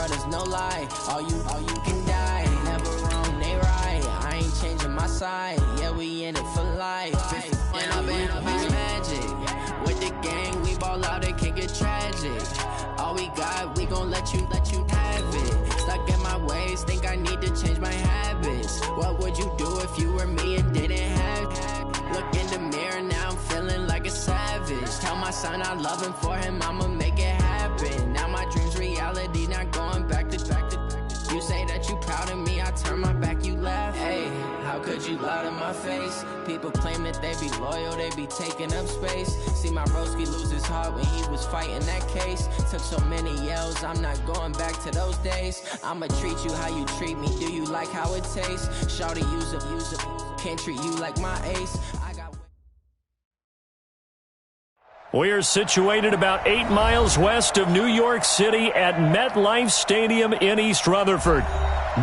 but it's no lie. All you can die. Never wrong, they right. I ain't changing my side. Yeah, we in it for life. When I've been magic. With the gang, we ball out, it can get tragic. All we got, we gon' let you have it. Stuck in my ways, think I need to change my habits. What would you do if you were me and didn't have it? Look in the mirror, now I'm feeling like a savage. Tell my son I love him, for him I'ma make it happen. Now my dream's reality, not going back to. You say that you proud of me, I turn my back, you laugh. Hey, how could you lie to my face? People claim that they be loyal, they be taking up space. See my broski lose his heart when he was fighting that case. Took so many yells, I'm not going back to those days. I'ma treat you how you treat me, do you like how it tastes? Shawty, use up, can't treat you like my ace. We are situated about 8 miles west of New York City at MetLife Stadium in East Rutherford.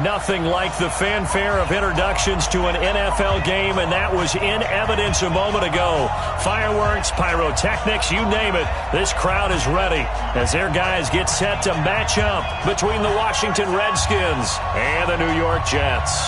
Nothing like the fanfare of introductions to an NFL game, and that was in evidence a moment ago. Fireworks, pyrotechnics, you name it. This crowd is ready as their guys get set to match up between the Washington Redskins and the New York Jets.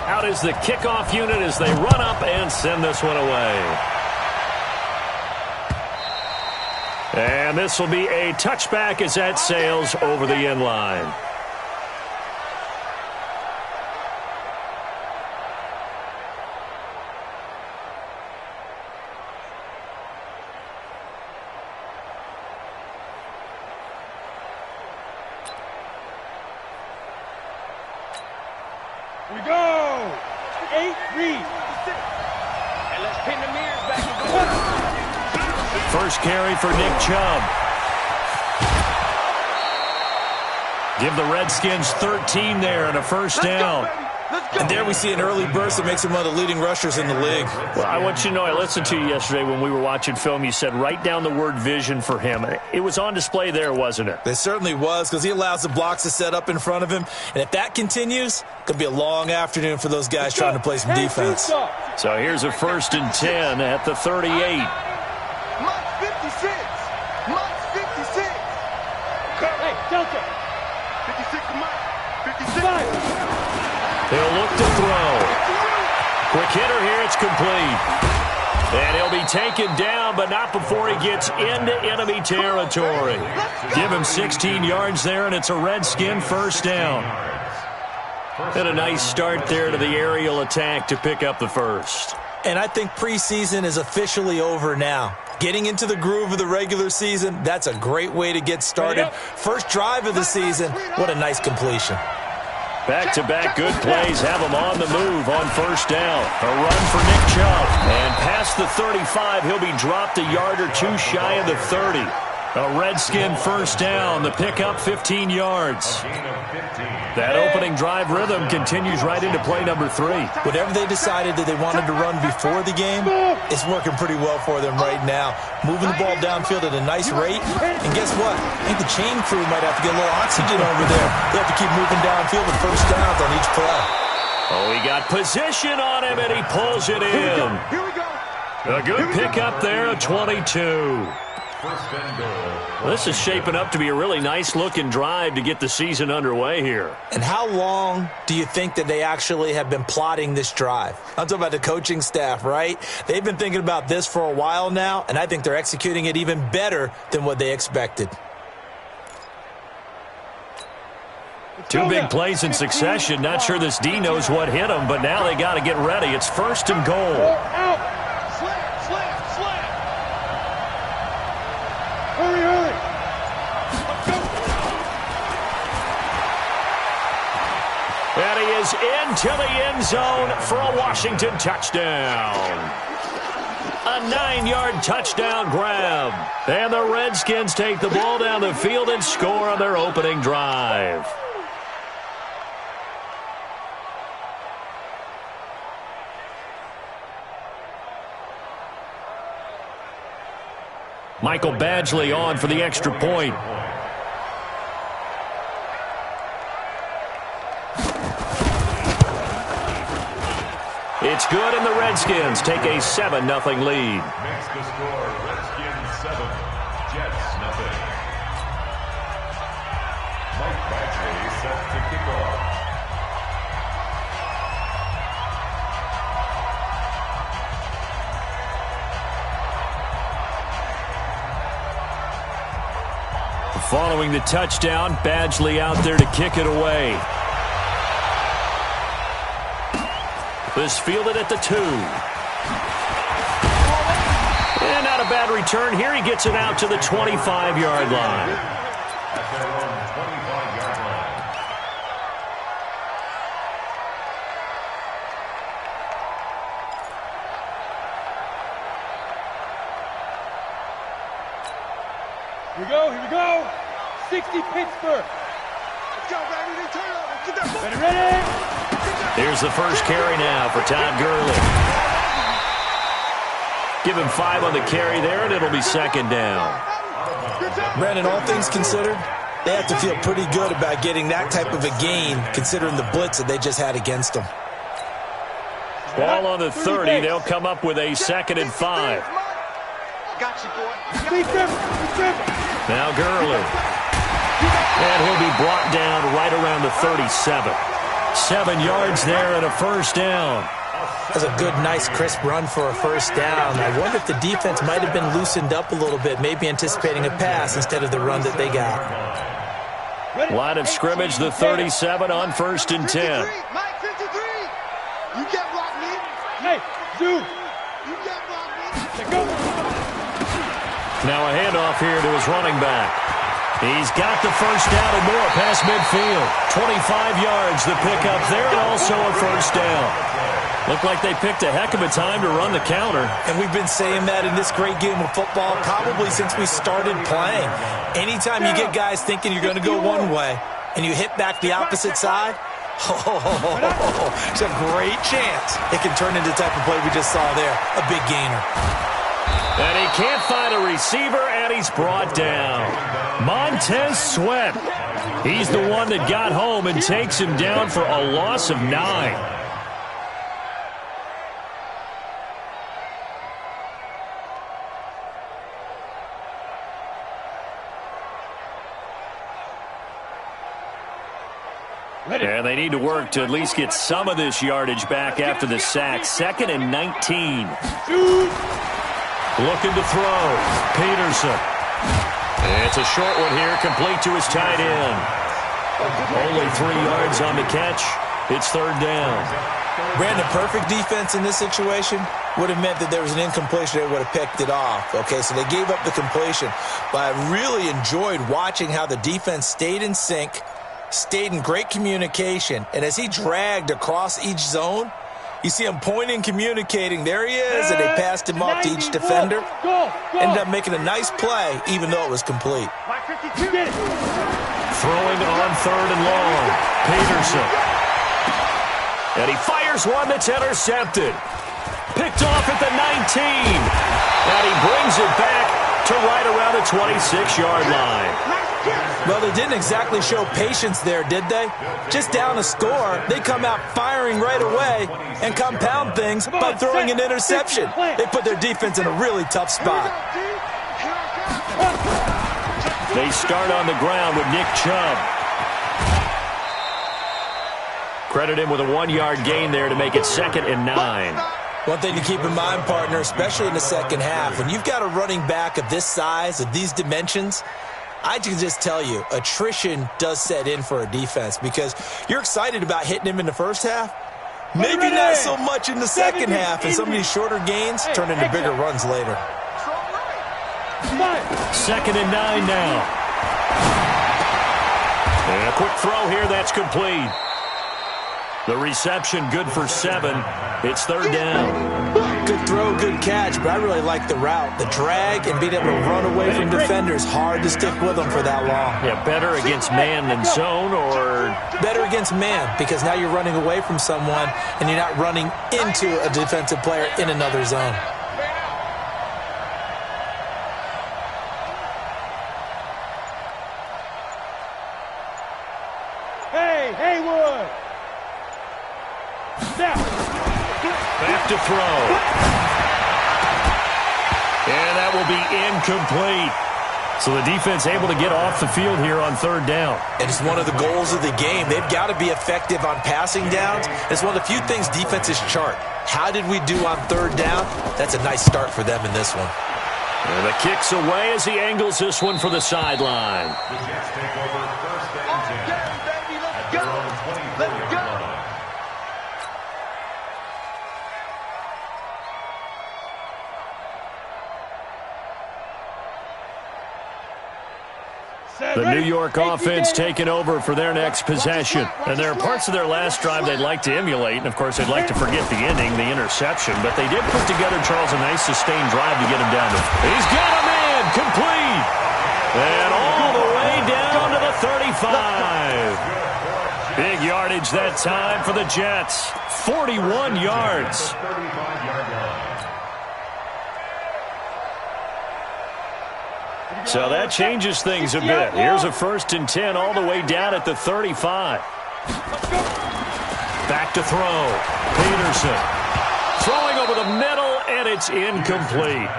Out is the kickoff unit as they run up and send this one away. And this will be a touchback as that sails over the end line. Here we go! 8 read. And let's pin the mirrors back and go. First carry for Nick Chubb. Give the Redskins 13 there and a first down. And there we see an early burst that makes him one of the leading rushers in the league. Well, I want you to know, I listened to you yesterday when we were watching film. You said write down the word vision for him. It was on display there, wasn't it? It certainly was, because he allows the blocks to set up in front of him. And if that continues, it could be a long afternoon for those guys trying to play some defense. So here's a 1st and 10 at the 38. Mike 56. Mike 56. Hey, Delta. 56 to Mike. 56. He'll look to throw. Quick hitter here, it's complete. And he'll be taken down, but not before he gets into enemy territory. Give him 16 yards there, and it's a Redskin first down. And a nice start there to the aerial attack to pick up the first. And I think preseason is officially over now. Getting into the groove of the regular season, that's a great way to get started. First drive of the season, what a nice completion. Back-to-back good plays have him on the move on first down. A run for Nick Chubb. And past the 35, he'll be dropped a yard or two shy of the 30. A Redskin first down. The pickup 15 yards. That opening drive rhythm continues right into play number 3. Whatever they decided that they wanted to run before the game, it's working pretty well for them right now. Moving the ball downfield at a nice rate. And guess what? I think the chain crew might have to get a little oxygen over there. They have to keep moving downfield with first downs on each play. Oh, he got position on him, and he pulls it in. Here we go. A good pickup there, a 22. This is shaping up to be a really nice-looking drive to get the season underway here. And how long do you think that they actually have been plotting this drive? I'm talking about the coaching staff, right? They've been thinking about this for a while now, and I think they're executing it even better than what they expected. 2 big plays in succession. Not sure this D knows what hit him, but now they got to get ready. It's 1st and goal. Out. Slam. Hurry. And he is into the end zone for a Washington touchdown. A 9-yard touchdown grab. And the Redskins take the ball down the field and score on their opening drive. Michael Badgley on for the extra point. It's good, and the Redskins take a 7-0 lead. Makes the score Redskins 7, Jets 0. Mike Badgley set to kick off. Following the touchdown, Badgley out there to kick it away. This fielded at the 2. And not a bad return here. He gets it out to the 25-yard line. At their own 25-yard line. Here we go, here we go. 60 Pittsburgh. Let's go, baby. Turn over. Get that ball. Ready? Here's the first carry now for Todd Gurley. Give him 5 on the carry there, and it'll be second down. Brandon, all things considered, they have to feel pretty good about getting that type of a gain, considering the blitz that they just had against them. Ball on the 30. They'll come up with a 2nd and 5. Got you, boy. Now Gurley. And he'll be brought down right around the 37. 7 yards there and a first down. That's a good, nice, crisp run for a first down. I wonder if the defense might have been loosened up a little bit, maybe anticipating a pass instead of the run that they got. Line of scrimmage, the 37 on 1st and 10. Mike 53. You can't block me. Hey, Zoo. You can't block me. Go. Now a handoff here to his running back. He's got the first down and more past midfield. 25 yards, the pickup there, and also a first down. Looked like they picked a heck of a time to run the counter. And we've been saying that in this great game of football probably since we started playing. Anytime you get guys thinking you're going to go one way and you hit back the opposite side, it's a great chance it can turn into the type of play we just saw there, a big gainer. And he can't find a receiver, and he's brought down. Montez Sweat. He's the one that got home and takes him down for a loss of 9. And they need to work to at least get some of this yardage back after the sack. 2nd and 19. Looking to throw. Peterson. It's a short one here, complete to his tight end. Only 3 yards on the catch. It's 3rd down. Brandon, perfect defense in this situation would have meant that there was an incompletion. They would have picked it off. Okay, so they gave up the completion. But I really enjoyed watching how the defense stayed in sync, stayed in great communication, and as he dragged across each zone, you see him pointing, communicating. There he is, and they passed him off to each defender. Ended up making a nice play, even though it was complete. Throwing on 3rd and long. Peterson. And he fires one that's intercepted. Picked off at the 19. And he brings it back to right around the 26-yard line. Well, they didn't exactly show patience there, did they? Just down a score, they come out firing right away and compound things by throwing an interception. They put their defense in a really tough spot. They start on the ground with Nick Chubb. Credit him with a 1-yard gain there to make it 2nd and 9. One thing to keep in mind, partner, especially in the second half, when you've got a running back of this size, of these dimensions, I can just tell you, attrition does set in for a defense because you're excited about hitting him in the first half. Maybe not so much in the second half, and some of these shorter gains turn into bigger runs later. 2nd and 9 now. And a quick throw here, that's complete. The reception good for 7. It's 3rd down. Good throw, good catch, but I really like the route. The drag and being able to run away from defenders, hard to stick with them for that long. Yeah, better against man than zone, or? Better against man, because now you're running away from someone and you're not running into a defensive player in another zone. Hey, Haywood! Snap! Back to throw. And that will be incomplete. So the defense able to get off the field here on third down. And it's one of the goals of the game. They've got to be effective on passing downs. It's one of the few things defenses chart. How did we do on third down? That's a nice start for them in this one. And the kick's away as he angles this one for the sideline. The Jets take over first and 10. At their own 24-yard line. The New York offense taking over for their next possession. And there are parts of their last drive they'd like to emulate. And, of course, they'd like to forget the ending, the interception. But they did put together, Charles, a nice sustained drive to get him down to. He's got him in! Complete! And all the way down to the 35. Big yardage that time for the Jets. 41 yards. 35-yard line. So that changes things a bit. Here's a 1st and 10 all the way down at the 35. Back to throw. Peterson throwing over the middle, and it's incomplete.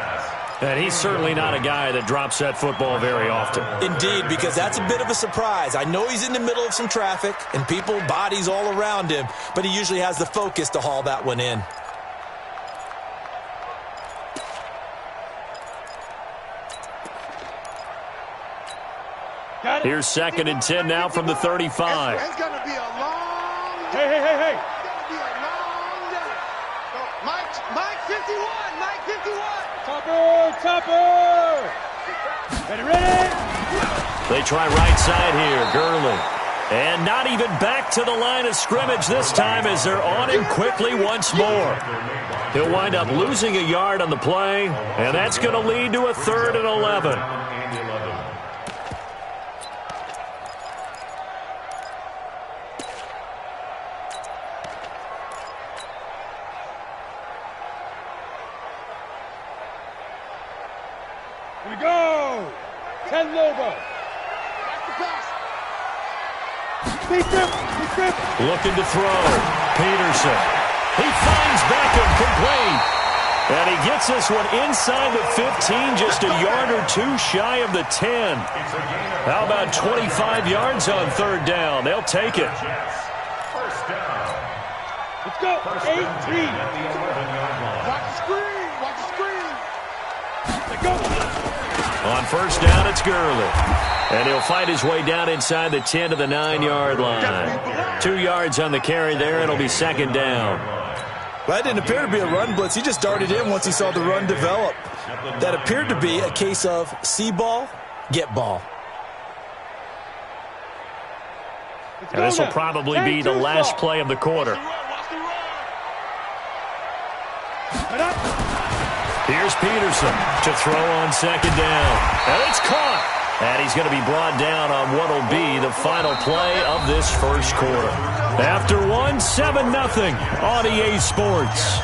And he's certainly not a guy that drops that football very often. Indeed, because that's a bit of a surprise. I know he's in the middle of some traffic and people, bodies all around him, but he usually has the focus to haul that one in. Here's 2nd and 10 now from the 35. It's going to be a long Hey! day. It's going to be a long day. So Mike 51. Mike 51. Topper! Ready? They try right side here. Gurley. And not even back to the line of scrimmage this time as they're on him quickly once more. He'll wind up losing a yard on the play, and that's going to lead to a 3rd and 11. Here we go! 10 Lobo. That's the pass. Big grip. Looking to throw. Peterson. He finds Beckham complete. And he gets this one inside the 15, just a yard or two shy of the 10. How about 25 yards on 3rd down? They'll take it. First down. Let's go. 18. Watch the screen. Watch the screen. Let's go. On 1st down, it's Gurley. And he'll fight his way down inside the 10 to the 9-yard line. 2 yards on the carry there, and it'll be 2nd down. Well, that didn't appear to be a run blitz. He just darted in once he saw the run develop. That appeared to be a case of see ball, get ball. And this will probably be the last play of the quarter. Here's Peterson to throw on 2nd down. And it's caught. And he's going to be brought down on what will be the final play of this 1st quarter. After 7-0 on EA Sports.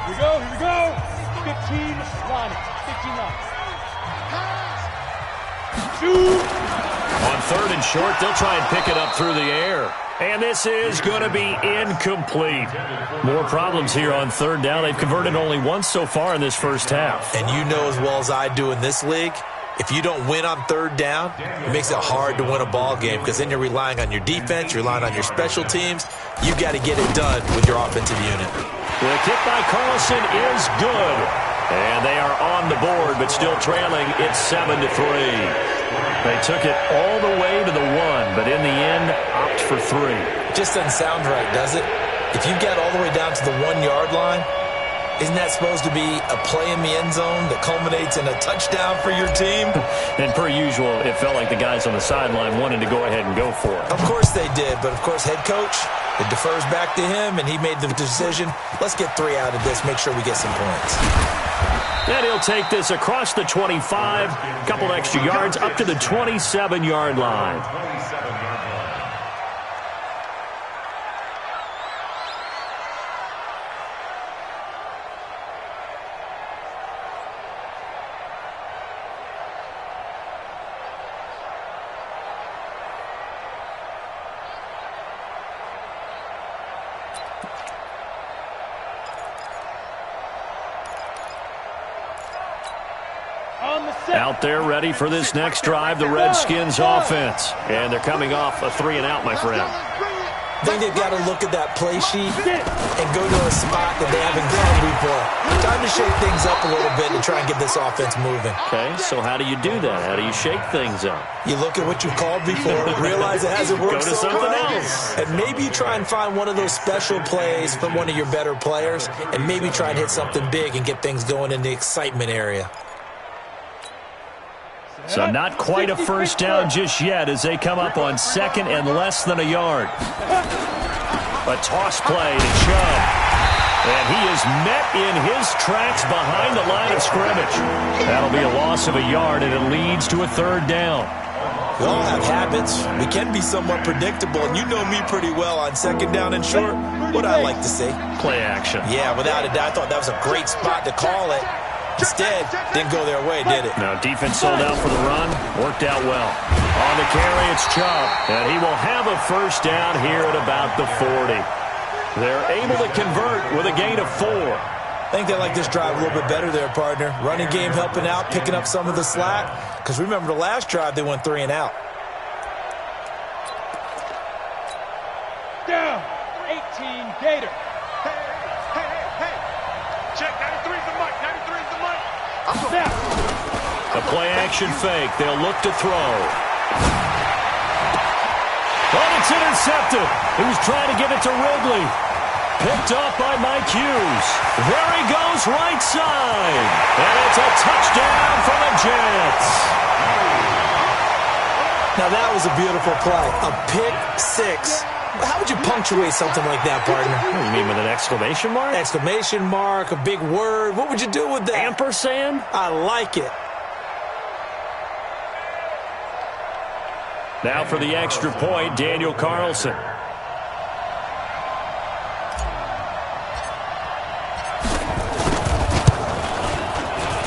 Here we go. 15 line. 15 line. Shoot. On 3rd and short, they'll try and pick it up through the air. And this is going to be incomplete. More problems here on 3rd down. They've converted only once so far in this first half. And you know as well as I do in this league, if you don't win on 3rd down, it makes it hard to win a ball game because then you're relying on your defense, you're relying on your special teams. You got to get it done with your offensive unit. The kick by Carlson is good. And they are on the board, but still trailing. It's 7-3. They took it all the way to the 1, but in the end, opt for 3. Just doesn't sound right, does it? If you get all the way down to the 1-yard line, isn't that supposed to be a play in the end zone that culminates in a touchdown for your team? And per usual, it felt like the guys on the sideline wanted to go ahead and go for it. Of course they did, but of course head coach, it defers back to him, and he made the decision. Let's get 3 out of this, make sure we get some points. And he'll take this across the 25, a couple extra yards, up to the 27-yard line. Out there ready for this next drive, the Redskins offense. And they're coming off a 3-and-out, my friend. I think they've got to look at that play sheet and go to a spot that they haven't gone before. Time to shake things up a little bit to try and get this offense moving. Okay, so how do you do that? How do you shake things up? You look at what you called before, realize it hasn't worked Go to so something well, else. and maybe you try and find one of those special plays from one of your better players, and maybe try and hit something big and get things going in the excitement area. So not quite a first down just yet as they come up on second and less than a yard. A toss play to Chubb. And he is met in his tracks behind the line of scrimmage. That'll be a loss of a yard, and it leads to a third down. We all have habits. We can be somewhat predictable, and you know me pretty well on second down and short. What I like to see. Play action. Yeah, without a doubt, I thought that was a great spot to call it. Instead, didn't go their way, did it? Now, defense sold out for the run. Worked out well. On the carry, it's Chubb. And he will have a first down here at about the 40. They're able to convert with a gain of 4. I think they like this drive a little bit better there, partner. Running game helping out, picking up some of the slack. Because remember, the last drive, they went 3-and-out. Down. 18 Gator. Hey. Check, 93 is the mic. 93 is the mic. A play-action fake. They'll look to throw. But it's intercepted. He was trying to give it to Ridley. Picked up by Mike Hughes. There he goes, right side. And it's a touchdown for the Jets. Now, that was a beautiful play. A pick six. How would you punctuate something like that, partner? What do you mean, with an exclamation mark? Exclamation mark, a big word. What would you do with that? Ampersand? I like it. Now for the extra point, Daniel Carlson.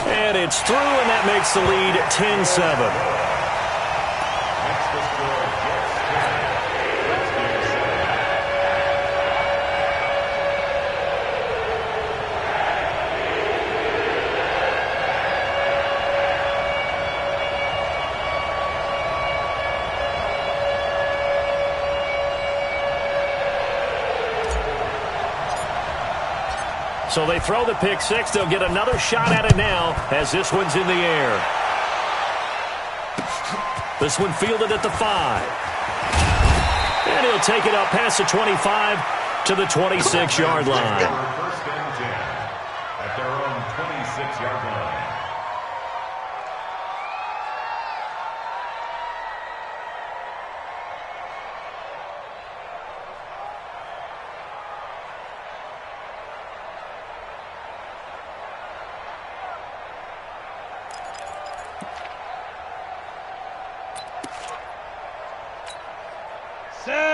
And it's through, and that makes the lead 10-7. So they throw the pick six. They'll get another shot at it now as this one's in the air. This one fielded at the 5. And he'll take it up past the 25 to the 26-yard line. First and 10 at their own 26-yard line.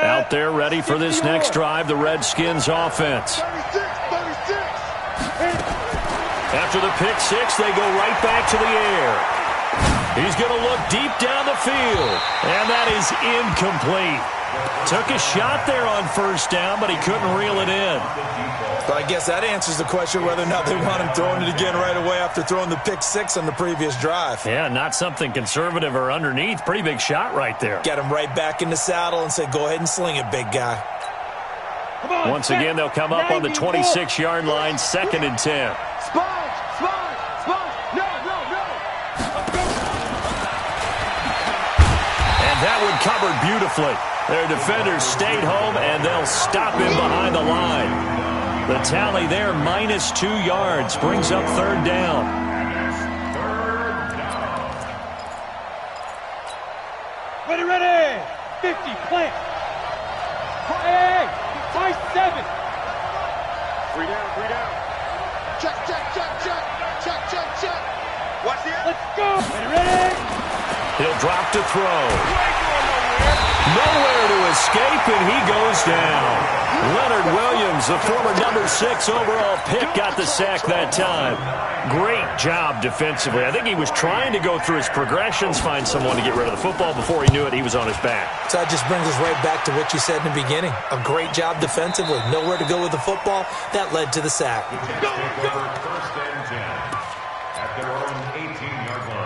Out there ready for this next drive, the Redskins offense. 36. After the pick six, they go right back to the air. He's going to look deep down the field, and that is incomplete. Took a shot there on first down, but he couldn't reel it in. But I guess that answers the question whether or not they want him throwing it again right away after throwing the pick six on the previous drive. Yeah, not something conservative or underneath. Pretty big shot right there. Get him right back in the saddle and say, go ahead and sling it, big guy. Once again, they'll come up on the 26-yard line, 2nd and 10. Sponge. No. And that one covered beautifully. Their defenders stayed home, and they'll stop him behind the line. The tally there, -2 yards, brings up 3rd down. Ready. 50, plant. Hey, high 7. 3 down. Check. Watch the end. Let's go. Ready. He'll drop to throw. Nowhere to escape, and he goes down. Leonard Williams, the former number 6 overall pick, got the sack that time. Great job defensively. I think he was trying to go through his progressions, find someone to get rid of the football. Before he knew it, he was on his back. So that just brings us right back to what you said in the beginning. A great job defensively. Nowhere to go with the football. That led to the sack. First and 10 at their own 18-yard line.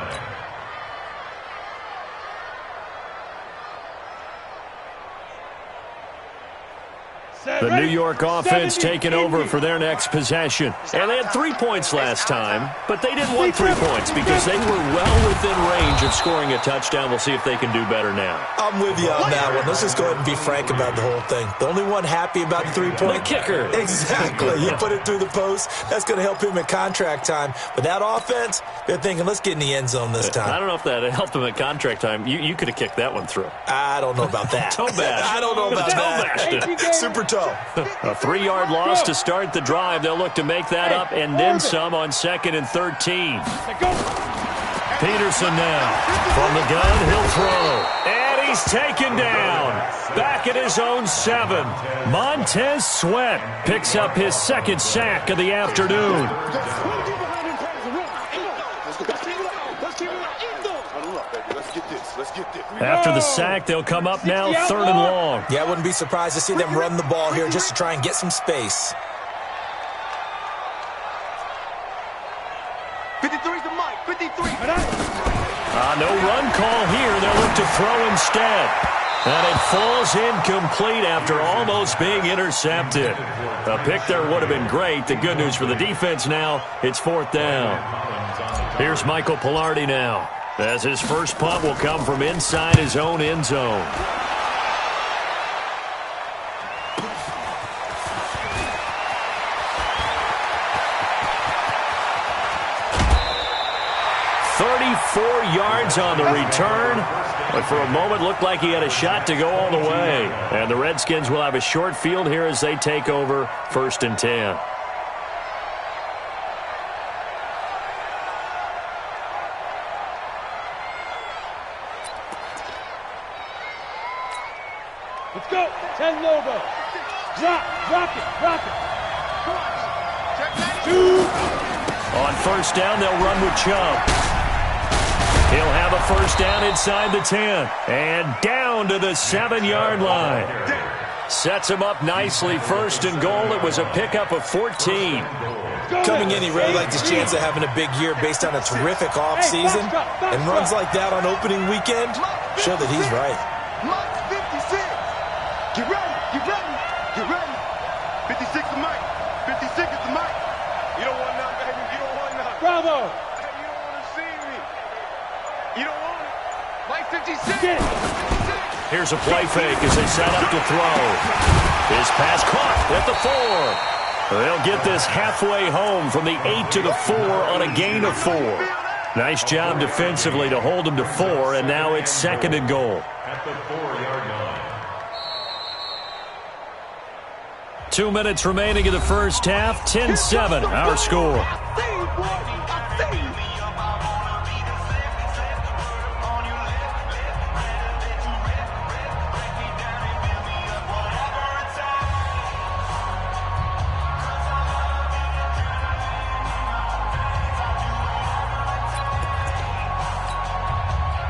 The New York offense taking over for their next possession. And they had 3 points last time, but they didn't want 3 points because they were well within range of scoring a touchdown. We'll see if they can do better now. I'm with you on that one. Let's just go ahead and be frank about the whole thing. The only one happy about the 3-point? The kicker. Exactly. He put it through the post. That's going to help him at contract time. But that offense, they're thinking, let's get in the end zone this time. I don't know if that helped him at contract time. You could have kicked that one through. I don't know about that. Toe bash. I don't know about that. Super toe. A 3-yard loss to start the drive. They'll look to make that up and then some on 2nd and 13. Peterson now. From the gun, he'll throw. And he's taken down. Back at his own 7. Montez Sweat picks up his 2nd sack of the afternoon. After the sack, they'll come up now 3rd and long. Yeah, I wouldn't be surprised to see them run the ball here just to try and get some space. 53's the mic. 53. No run call here. They'll look to throw instead. And it falls incomplete after almost being intercepted. A pick there would have been great. The good news for the defense now, it's 4th down. Here's Michael Pilardi now, as his first punt will come from inside his own end zone. Yards on the return, but for a moment looked like he had a shot to go all the way. And the Redskins will have a short field here as they take over 1st and 10. Let's go. 10 logo. Drop it. 2. On 1st down, they'll run with Chubb. He'll have a 1st down inside the 10. And down to the 7-yard line. Sets him up nicely. 1st and goal. It was a pickup of 14. Coming in, he really liked his chance of having a big year based on a terrific offseason. And runs like that on opening weekend show that he's right. Mike 56. Get ready. Get ready. Get ready. 56 the mic. 56 is the mic. You don't want none, baby. You don't want none. Bravo. You don't want it. Mike 56. Here's a play fake as they set up to throw. His pass caught at the 4. They'll get this halfway home from the 8 to the 4 on a gain of 4. Nice job defensively to hold him to 4, and now it's 2nd and goal. At the 4-yard line. 2 minutes remaining in the first half. 10-7, our score.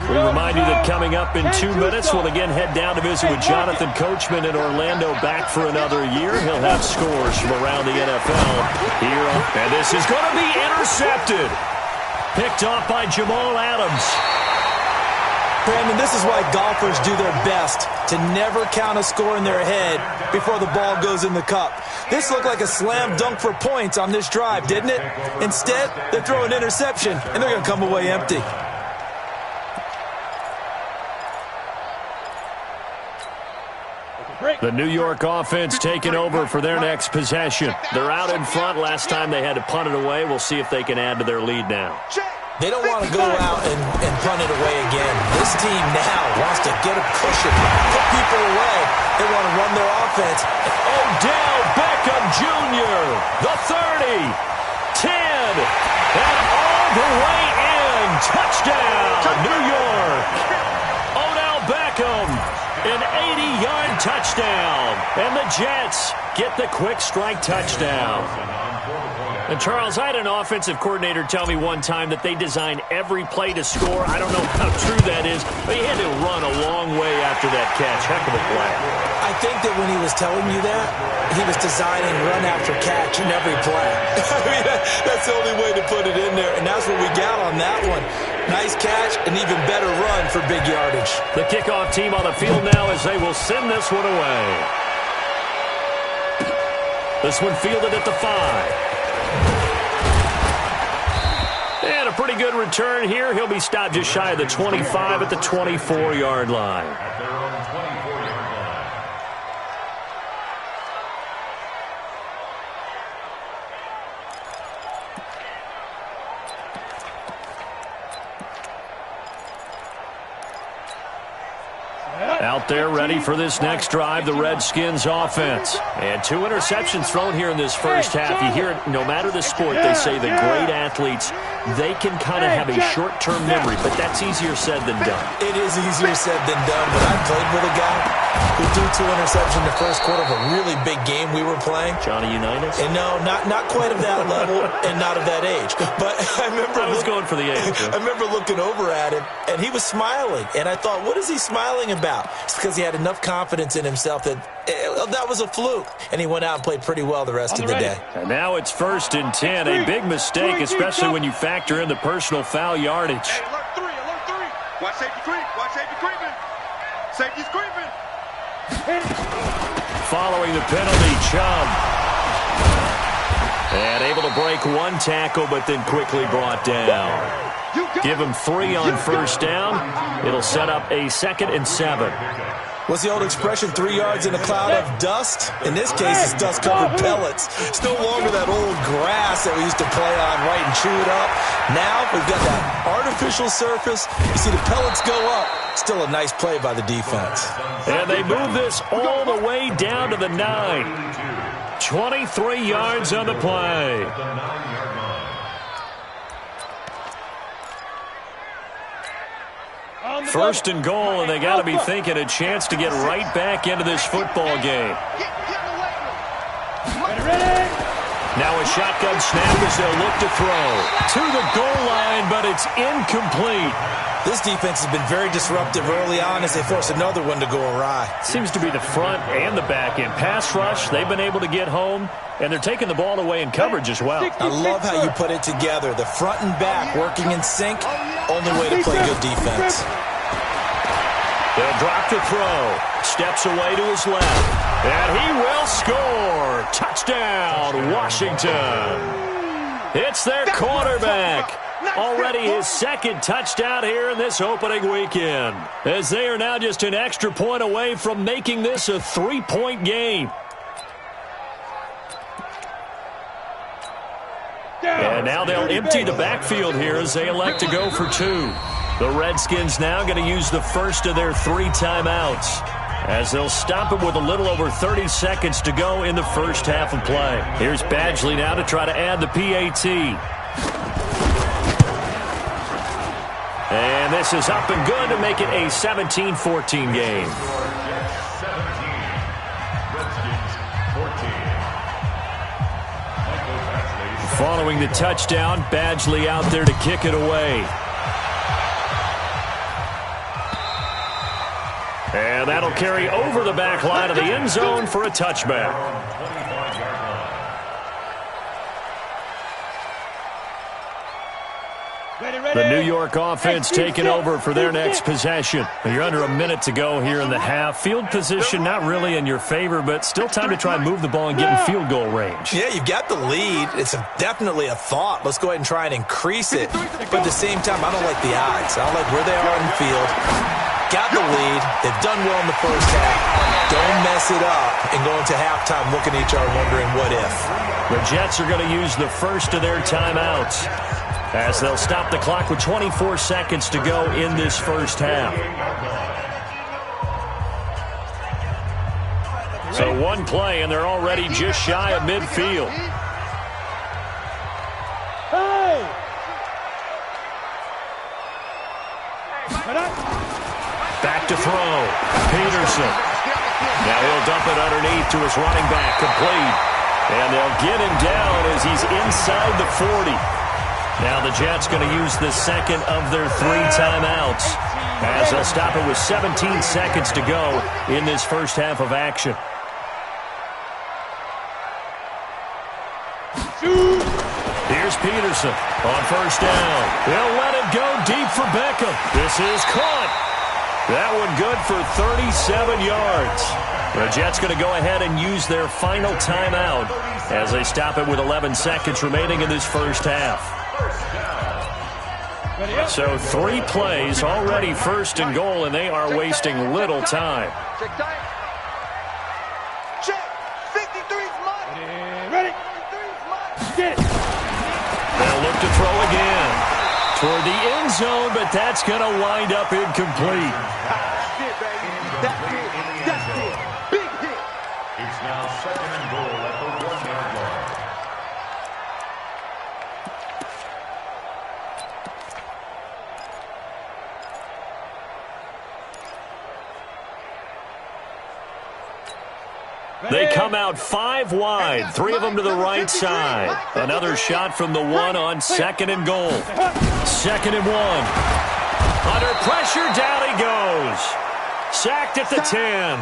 We remind you that coming up in 2 minutes, we'll again head down to visit with Jonathan Coachman in Orlando, back for another year. He'll have scores from around the NFL here. And this is going to be intercepted. Picked off by Jamal Adams. Brandon, this is why golfers do their best to never count a score in their head before the ball goes in the cup. This looked like a slam dunk for points on this drive, didn't it? Instead, they throw an interception, and they're going to come away empty. The New York offense taking over for their next possession. They're out in front. Last time they had to punt it away. We'll see if they can add to their lead now. They don't want to go out and punt it away again. This team now wants to get a cushion, put people away. They want to run their offense. Odell Beckham Jr., the 30, 10, and all the way in. Touchdown, New York. Odell Beckham, an 80-yard touchdown. And the Jets get the quick strike touchdown. And, Charles, I had an offensive coordinator tell me one time that they design every play to score. I don't know how true that is, but he had to run a long way after that catch. Heck of a play. I think that when he was telling you that, he was designing run after catch in every play. I mean, that's the only way to put it in there, and that's what we got on that one. Nice catch, an even better run for big yardage. The kickoff team on the field now as they will send this one away. This one fielded at the 5. And a pretty good return here. He'll be stopped just shy of the 25 at the 24-yard line. At their own 24-yard line. Out there ready for this next drive, the Redskins offense. And 2 interceptions thrown here in this first half. You hear it, no matter the sport, they say the great athletes, they can kind of have a short-term memory, but that's easier said than done. It is easier said than done, but I played with a guy who threw 2 interceptions in the first quarter of a really big game we were playing. Johnny Unitas? And no, not quite of that level and not of that age. But I remember I was going for the age. I remember looking over at him, and he was smiling. And I thought, what is he smiling about? It's because he had enough confidence in himself that that was a fluke. And he went out and played pretty well the rest of the day. And now it's 1st and 10. A big mistake, especially when you factor in the personal foul yardage. Hey, alert 3, alert 3. Watch safety creep. Watch safety creeping. Safety's creeping. Following the penalty, Chubb. And able to break 1 tackle, but then quickly brought down. Give him 3 on first down. It'll set up a 2nd and 7. What's the old expression, 3 yards in a cloud of dust? In this case, it's dust-covered pellets. It's no longer that old grass that we used to play on, right, and chew it up. Now we've got that artificial surface. You see the pellets go up. Still a nice play by the defense. And they move this all the way down to the 9. 23 yards on the play. The 9-yard line. First and goal, and they got to be thinking a chance to get right back into this football game. Now a shotgun snap as they'll look to throw. To the goal line, but it's incomplete. This defense has been very disruptive early on as they force another one to go awry. Seems to be the front and the back end. Pass rush, they've been able to get home, and they're taking the ball away in coverage as well. I love how you put it together. The front and back working in sync, only way to play good defense. They'll drop to throw. Steps away to his left. And he will score. Touchdown, Washington. It's their quarterback. Already his 2nd touchdown here in this opening weekend, as they are now just an extra point away from making this a 3-point game. And now they'll empty the backfield here as they elect to go for 2. The Redskins now going to use the first of their 3 timeouts, as they'll stop it with a little over 30 seconds to go in the first half of play. Here's Badgley now to try to add the PAT. And this is up and good to make it a 17-14 game. 17. Redskins 14. Following the touchdown, Badgley out there to kick it away. And that'll carry over the back line of the end zone for a touchback. The New York offense taking over for their next possession. You're under a minute to go here in the half. Field position not really in your favor, but still time to try and move the ball and get in field goal range. Yeah, you've got the lead. It's definitely a thought. Let's go ahead and try and increase it. But at the same time, I don't like the odds. I don't like where they are in the field. Got the lead. They've done well in the first half. Don't mess it up and go into halftime looking at each other wondering what if. The Jets are going to use the first of their timeouts, as they'll stop the clock with 24 seconds to go in this first half. So 1 play, and they're already just shy of midfield. Back to throw. Peterson. Now he'll dump it underneath to his running back, complete. And they'll get him down as he's inside the 40. Now the Jets going to use the 2nd of their 3 timeouts, as they'll stop it with 17 seconds to go in this first half of action. Here's Peterson on first down. They'll let it go deep for Beckham. This is caught. That one good for 37 yards. The Jets going to go ahead and use their final timeout as they stop it with 11 seconds remaining in this first half. So 3 plays already first and goal, and they are wasting little time. Check tight. Check. 53's mine. Ready? 53's mine. Get it. They'll look to throw again toward the end zone, but that's going to wind up incomplete. That's it, baby. That's it. That's it. Big hit. It's now 2nd and goal at the 1-yard line. They come out 5 wide, 3 of them to the right side. Another shot from the 1 on 2nd and goal. 2nd and 1. Under pressure, down he goes. Sacked at the 10.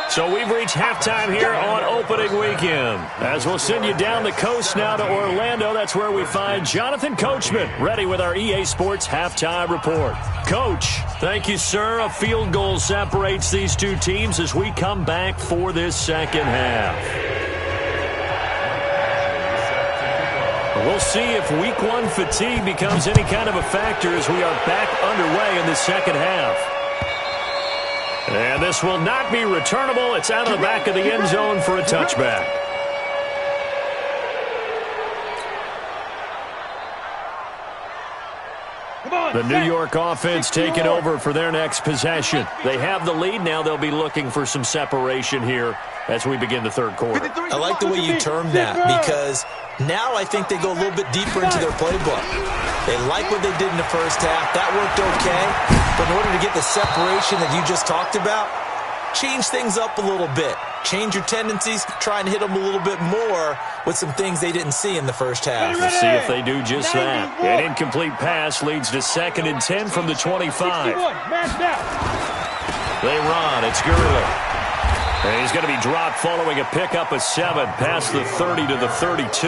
So we've reached halftime here on opening weekend. As we'll send you down the coast now to Orlando, that's where we find Jonathan Coachman, ready with our EA Sports halftime report. Coach, thank you, sir. A field goal separates these two teams as we come back for this second half. We'll see if week 1 fatigue becomes any kind of a factor as we are back underway in the second half. And this will not be returnable. It's out of the back of the end zone for a touchback. The New York offense taking over for their next possession. They have the lead now. They'll be looking for some separation here as we begin the third quarter. I like the way you termed that because now I think they go a little bit deeper into their playbook. They like what they did in the first half. That worked okay. But in order to get the separation that you just talked about, change things up a little bit. Change your tendencies. Try and hit them a little bit more with some things they didn't see in the first half. We'll see if they do just that. An incomplete pass leads to 2nd and 10 from the 25. They run. It's Gurley. And he's going to be dropped following a pickup of 7 past the 30 to the 32.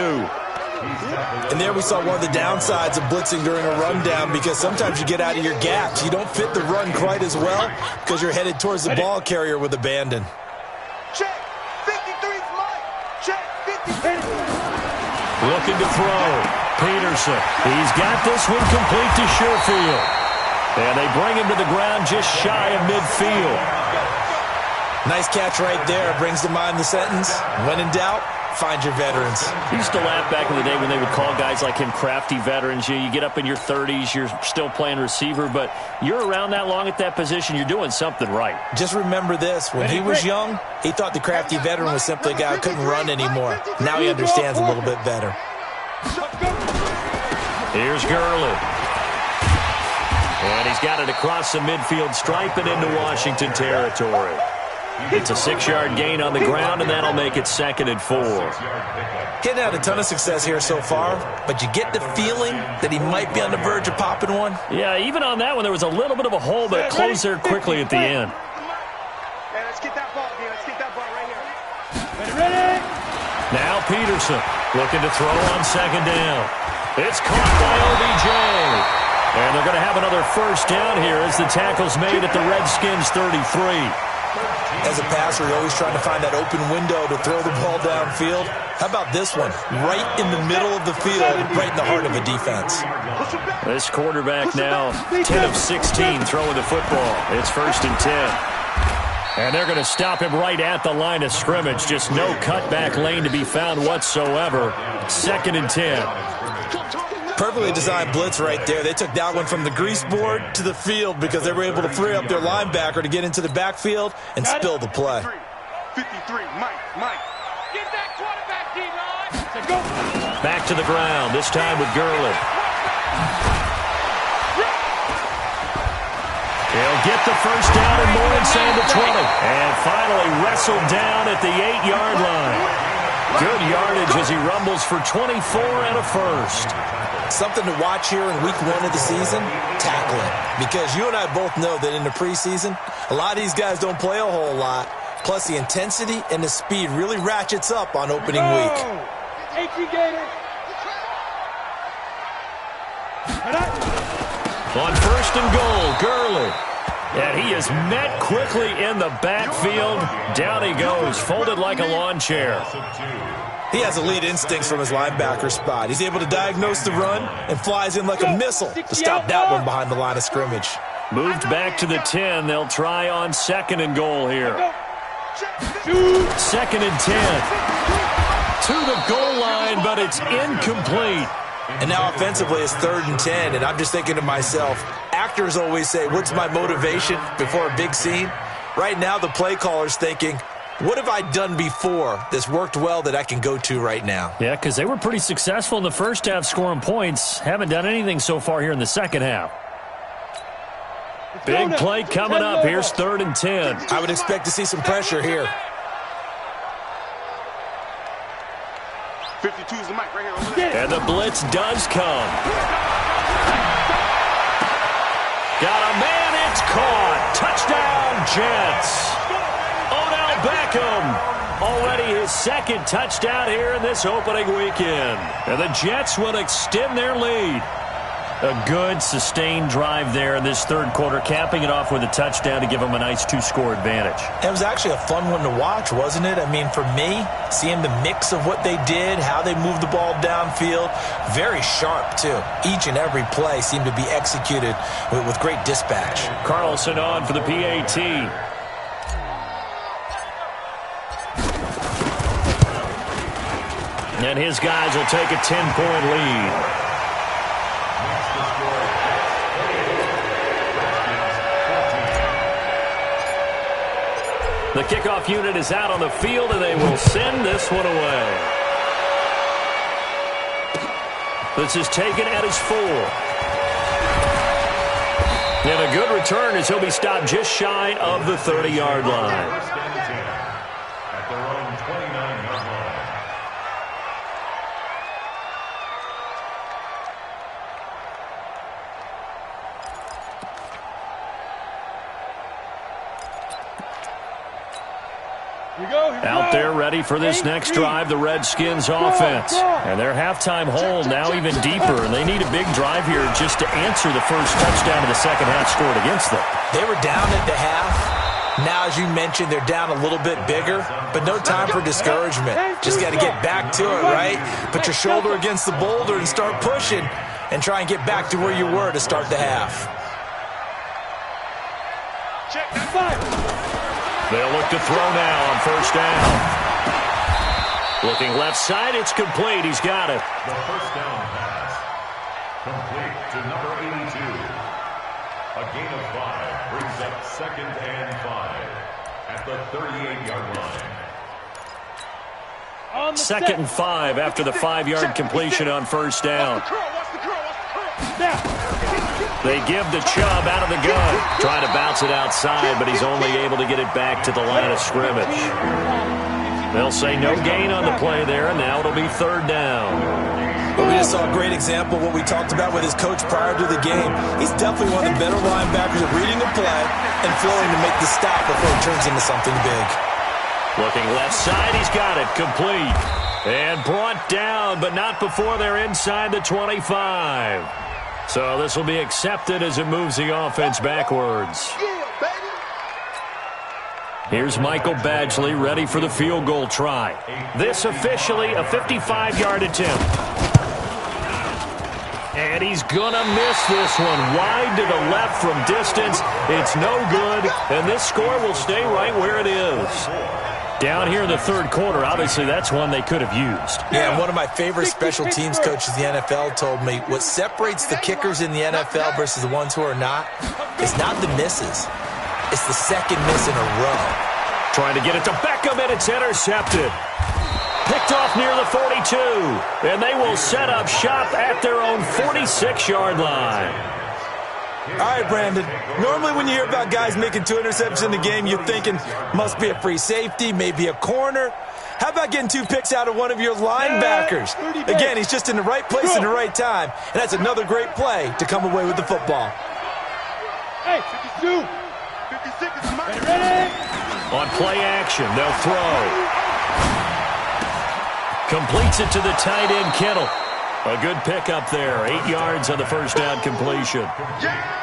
And there we saw one of the downsides of blitzing during a rundown because sometimes you get out of your gaps. You don't fit the run quite as well because you're headed towards the ball carrier with abandon. Check. 53's mine. Check. 53. Looking to throw. Peterson. He's got this one complete to Sherfield. And they bring him to the ground just shy of midfield. Nice catch right there. Brings to mind the sentence, when in doubt, find your veterans. I used to laugh back in the day when they would call guys like him crafty veterans. You get up in your 30s, you're still playing receiver, but you're around that long at that position, you're doing something right. Just remember this. When he was young, he thought the crafty veteran was simply a guy who couldn't run anymore. Now he understands a little bit better. Here's Gurley. And he's got it across the midfield stripe and into Washington territory. It's a 6-yard gain on the ground, and that'll make it 2nd and 4. Getting had a ton of success here so far, but you get the feeling that he might be on the verge of popping one. Yeah, even on that one, there was a little bit of a hole, but it closed there quickly at the end. Hey, let's get that ball again. Let's get that ball right here. Ready? Now Peterson looking to throw on 2nd down. It's caught by OBJ. And they're going to have another first down here as the tackle's made at the Redskins' 33. As a passer, you're always trying to find that open window to throw the ball downfield. How about this one? Right in the middle of the field, right in the heart of a defense. This quarterback now 10 of 16 throwing the football. It's 1st and 10. And they're going to stop him right at the line of scrimmage. Just no cutback lane to be found whatsoever. 2nd and 10. Perfectly designed blitz right there. They took that one from the grease board to the field because they were able to free up their linebacker to get into the backfield and spill the play. 53, Mike. Get that quarterback, D-Ron. Go. Back to the ground, this time with Gurley. He'll get the first down and more inside the 20. And finally wrestled down at the 8-yard line. Good yardage as he rumbles for 24 and a first. Something to watch here in week 1 of the season, tackling. Because you and I both know that in the preseason, a lot of these guys don't play a whole lot. Plus the intensity and the speed really ratchets up on opening week. On 1st and goal, Gurley. And he is met quickly in the backfield. Down he goes, folded like a lawn chair. He has elite instincts from his linebacker spot. He's able to diagnose the run and flies in like a missile to stop that one behind the line of scrimmage. Moved back to the 10. They'll try on 2nd and goal here. 2nd and 10. To the goal line, but it's incomplete. And now offensively it's 3rd and 10, and I'm just thinking to myself, actors always say, what's my motivation before a big scene? Right now the play caller's thinking, what have I done before that's worked well that I can go to right now? Yeah, because they were pretty successful in the first half scoring points. Haven't done anything so far here in the second half. Big play coming up. Here's 3rd and 10. I would expect to see some pressure here. 52 is the mic right here. And the blitz does come. Got a man, it's caught. Touchdown, Jets. Odell Beckham, already his 2nd touchdown here in this opening weekend. And the Jets will extend their lead. A good, sustained drive there in this 3rd quarter, capping it off with a touchdown to give them a nice 2-score advantage. It was actually a fun one to watch, wasn't it? I mean, for me, seeing the mix of what they did, how they moved the ball downfield, very sharp, too. Each and every play seemed to be executed with great dispatch. Carlson on for the PAT. And his guys will take a 10-point lead. The kickoff unit is out on the field, and they will send this one away. This is taken at his 4. And a good return as he'll be stopped just shy of the 30-yard line. At their own 29-yard line. Out there ready for this next drive, the Redskins offense. And their halftime hole now even deeper, and they need a big drive here just to answer the first touchdown of the second half scored against them. They were down at the half. Now, as you mentioned, they're down a little bit bigger, but no time for discouragement. Just got to get back to it, right? Put your shoulder against the boulder and start pushing and try and get back to where you were to start the half. They'll look to throw now on 1st down. Looking left side, it's complete. He's got it. The 1st down pass. Complete to number 82. A gain of 5 brings up 2nd and 5 at the 38-yard line. 2nd and 5 after the 5-yard completion on 1st down. They give the Chubb out of the gun. Trying to bounce it outside, but he's only able to get it back to the line of scrimmage. They'll say no gain on the play there, and now it'll be 3rd down. But we just saw a great example of what we talked about with his coach prior to the game. He's definitely one of the better linebackers at reading the play and flowing to make the stop before it turns into something big. Looking left side, he's got it. Complete. And brought down, but not before they're inside the 25. So this will be accepted as it moves the offense backwards. Here's Michael Badgley ready for the field goal try. This officially a 55-yard attempt. And he's going to miss this one. Wide to the left from distance. It's no good, and this score will stay right where it is. Down here in the 3rd quarter, obviously that's one they could have used. Yeah, one of my favorite special teams coaches in the NFL told me what separates the kickers in the NFL versus the ones who are not is not the misses. It's the 2nd miss in a row. Trying to get it to Beckham, and it's intercepted. Picked off near the 42, and they will set up shop at their own 46-yard line. All right, Brandon. Normally when you hear about guys making 2 interceptions in the game, you're thinking must be a free safety, maybe a corner. How about getting 2 picks out of one of your linebackers? Again, he's just in the right place in the right time, and that's another great play to come away with the football. Hey, 52. 56 is ready. On play action, they'll throw. Completes it to the tight end, Kittle. A good pickup there. 8 yards on the first down completion.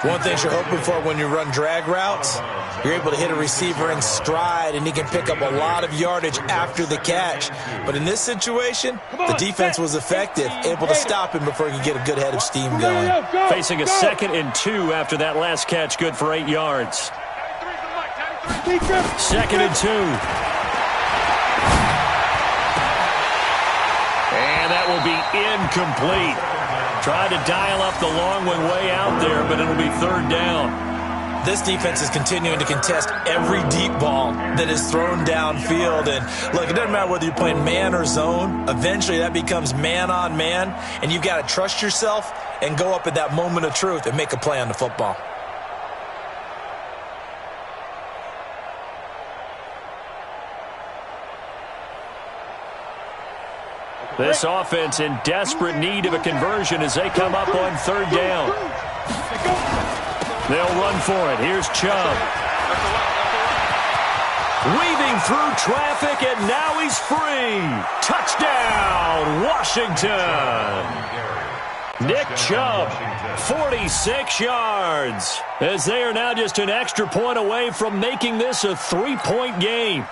One thing you're hoping for when you run drag routes, you're able to hit a receiver in stride, and he can pick up a lot of yardage after the catch. But in this situation, the defense was effective, able to stop him before he could get a good head of steam going. Facing a 2nd and 2 after that last catch, good for 8 yards. 2nd and 2. And that will be incomplete. Tried to dial up the long one way out there, but it'll be 3rd down. This defense is continuing to contest every deep ball that is thrown downfield. And look, it doesn't matter whether you're playing man or zone. Eventually that becomes man on man, and you've got to trust yourself and go up at that moment of truth and make a play on the football. This offense in desperate need of a conversion as they come up on 3rd down. They'll run for it. Here's Chubb. Weaving through traffic, and now he's free. Touchdown, Washington. Nick Chubb, 46 yards, as they are now just an extra point away from making this a 3-point game.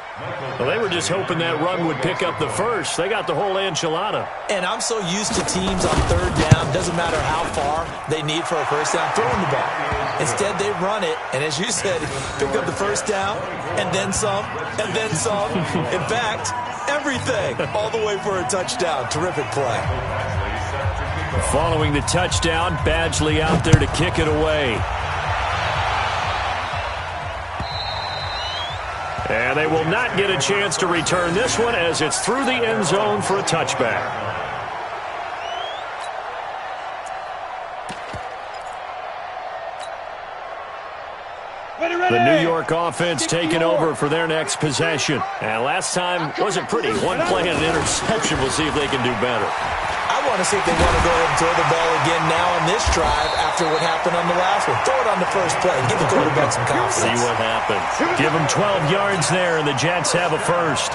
Well, they were just hoping that run would pick up the first. They got the whole enchilada. And I'm so used to teams on 3rd down, doesn't matter how far they need for a first down, throwing the ball. Instead, they run it, and as you said, pick up the first down, and then some, and then some. In fact, everything, all the way for a touchdown. Terrific play. Following the touchdown, Badgley out there to kick it away. And they will not get a chance to return this one as it's through the end zone for a touchback. The New York offense taking over for their next possession. And last time wasn't pretty. One play and an interception. We'll see if they can do better. I want to see if they want to go ahead and throw the ball again now on this drive after what happened on the last one. Throw it on the first play. Give the quarterback some confidence. See what happens. Give them 12 yards there, and the Jets have a first.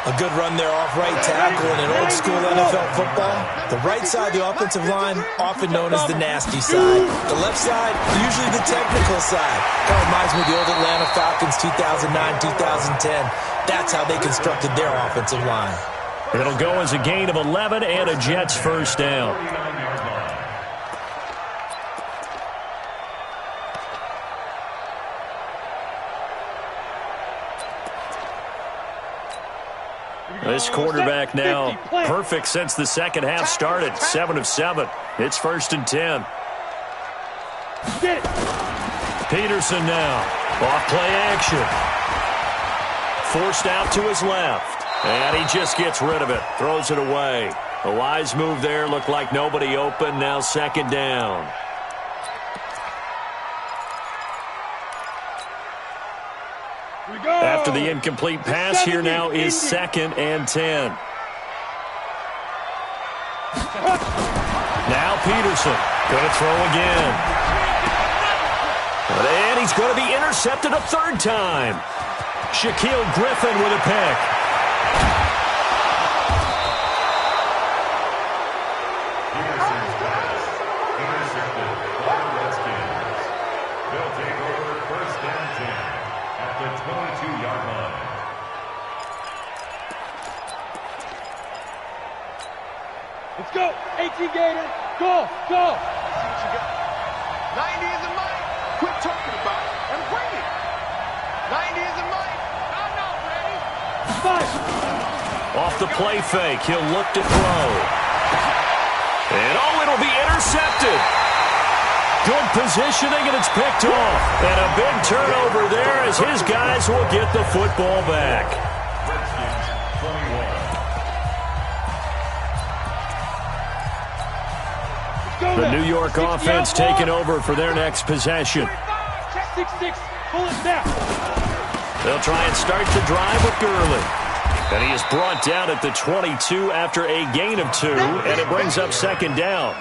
A good run there off right tackle in an old-school NFL football. The right side of the offensive line, often known as the nasty side. The left side, usually the technical side. That reminds me of the old Atlanta Falcons 2009-2010. That's how they constructed their offensive line. It'll go as a gain of 11 and a Jets first down. This quarterback now perfect since the second half started. 7 of 7. It's 1st and 10. Peterson now. Off play action. Forced out to his left. And he just gets rid of it. Throws it away. A wise move there. Looked like nobody open. Now 2nd down. After the incomplete pass, here now is 2nd and 10. Now Peterson going to throw again. And he's going to be intercepted a 3rd time. Shaquille Griffin with a pick. Peterson's pass intercepted by the Redskins. They'll take over 1st and 10 at the 22-yard line. Let's go. 18 Gator. Go. Go. See what you got. 90 is a mic. Quit talking about it and bring it. 90 is a mic. I'm not ready. 5. Off the play fake, he'll look to throw. And it'll be intercepted. Good positioning, and it's picked off. And a big turnover there as his guys will get the football back. Redskins 21. The New York offense taking over for their next possession. 6-6. Pull it back. They'll try and start the drive with Gurley. And he is brought down at the 22 after a gain of 2, and it brings up 2nd down.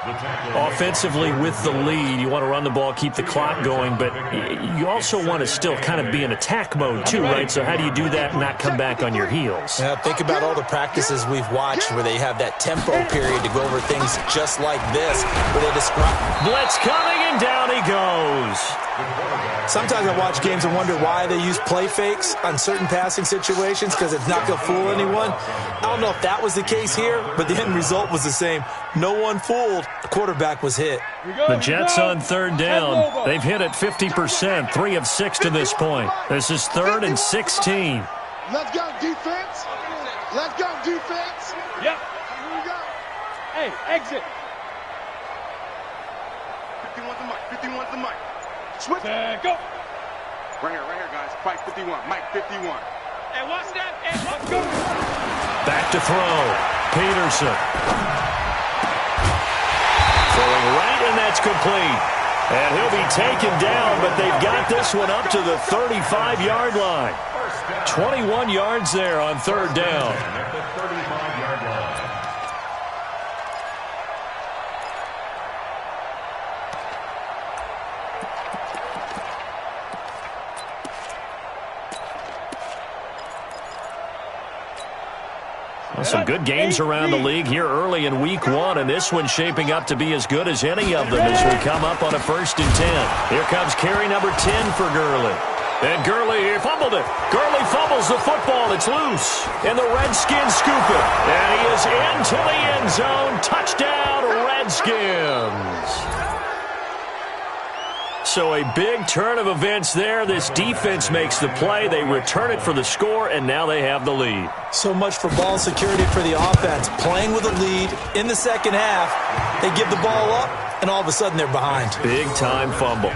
Offensively with the lead, you want to run the ball, keep the clock going, but you also want to still kind of be in attack mode too, right? So how do you do that and not come back on your heels? Yeah, think about all the practices we've watched where they have that tempo period to go over things just like this, where they describe... Blitz coming, and down he goes. Sometimes I watch games and wonder why they use play fakes on certain passing situations, because it's not going to fool anyone. I don't know if that was the case here, but the end result was the same. No one fooled. The quarterback was hit. The Jets on third down. They've hit it 50%, 3 of 6 to this point. This is 3rd and 16. Let's go, defense. Let's go, defense. Yep. Here we go. Hey, exit. 51's the mic. 51's the mic. Switch. Go. Right here, guys. Fight 51. Mike 51. Hey, watch that. Hey, let's go. Back to throw. Peterson. Throwing right, and that's complete. And he'll be taken down, but they've got this one up to the 35-yard line. 21 yards there on third down. At the 35-yard line. Well, some good games around the league here early in week 1, and this one's shaping up to be as good as any of them as we come up on a 1st and 10. Here comes carry number 10 for Gurley. And Gurley fumbled it. Gurley fumbles the football. It's loose. And the Redskins scoop it. And he is into the end zone. Touchdown, Redskins. So a big turn of events there. This defense makes the play. They return it for the score, and now they have the lead. So much for ball security for the offense. Playing with a lead in the second half, they give the ball up, and all of a sudden they're behind. Big-time fumble.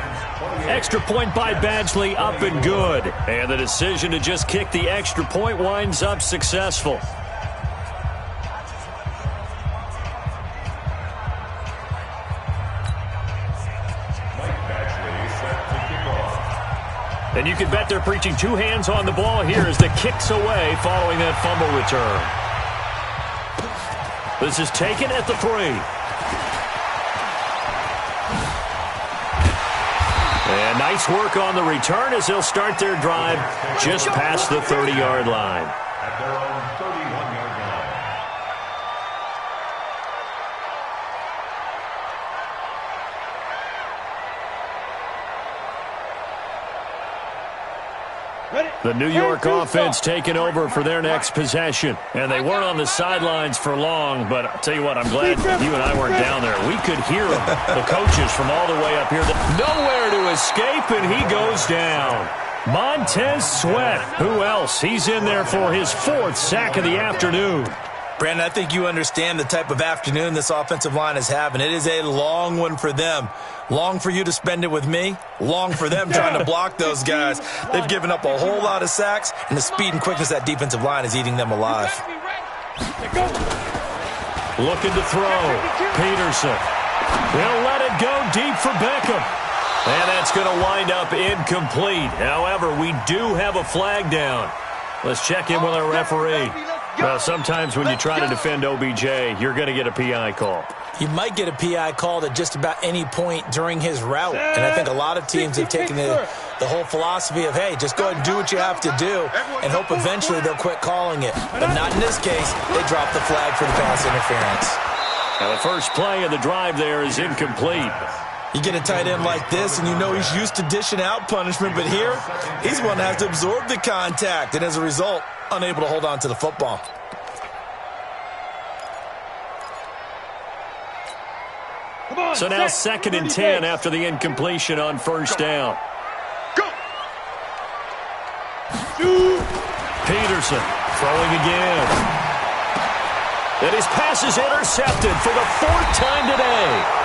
Extra point by Badgley, up and good. And the decision to just kick the extra point winds up successful. And you can bet they're preaching 2 hands on the ball here as the kick's away following that fumble return. This is taken at the 3. And nice work on the return as they'll start their drive just past the 30-yard line. At their own 31-yard line. The New York offense taking over for their next possession. And they weren't on the sidelines for long, but I'll tell you what, I'm glad you and I weren't down there. We could hear them, the coaches from all the way up here. Nowhere to escape, and he goes down. Montez Sweat. Who else? He's in there for his 4th sack of the afternoon. Brandon, I think you understand the type of afternoon this offensive line is having. It is a long one for them. Long for you to spend it with me. Long for them trying to block those guys. They've given up a whole lot of sacks, and the speed and quickness of that defensive line is eating them alive. Looking to throw. Peterson. They'll let it go deep for Beckham. And that's going to wind up incomplete. However, we do have a flag down. Let's check in with our referee. Well, sometimes when you try to defend OBJ, you're going to get a PI call. You might get a PI called at just about any point during his route. And I think a lot of teams have taken the whole philosophy of, hey, just go ahead and do what you have to do and hope eventually they'll quit calling it. But not in this case. They dropped the flag for the pass interference. Now, the first play of the drive there is incomplete. You get a tight end like this, and you know he's used to dishing out punishment, but here, he's one that has to absorb the contact, and as a result, unable to hold on to the football. So now 2nd and 10 after the incompletion on 1st down. Go! Peterson throwing again. And his pass is intercepted for the 4th time today.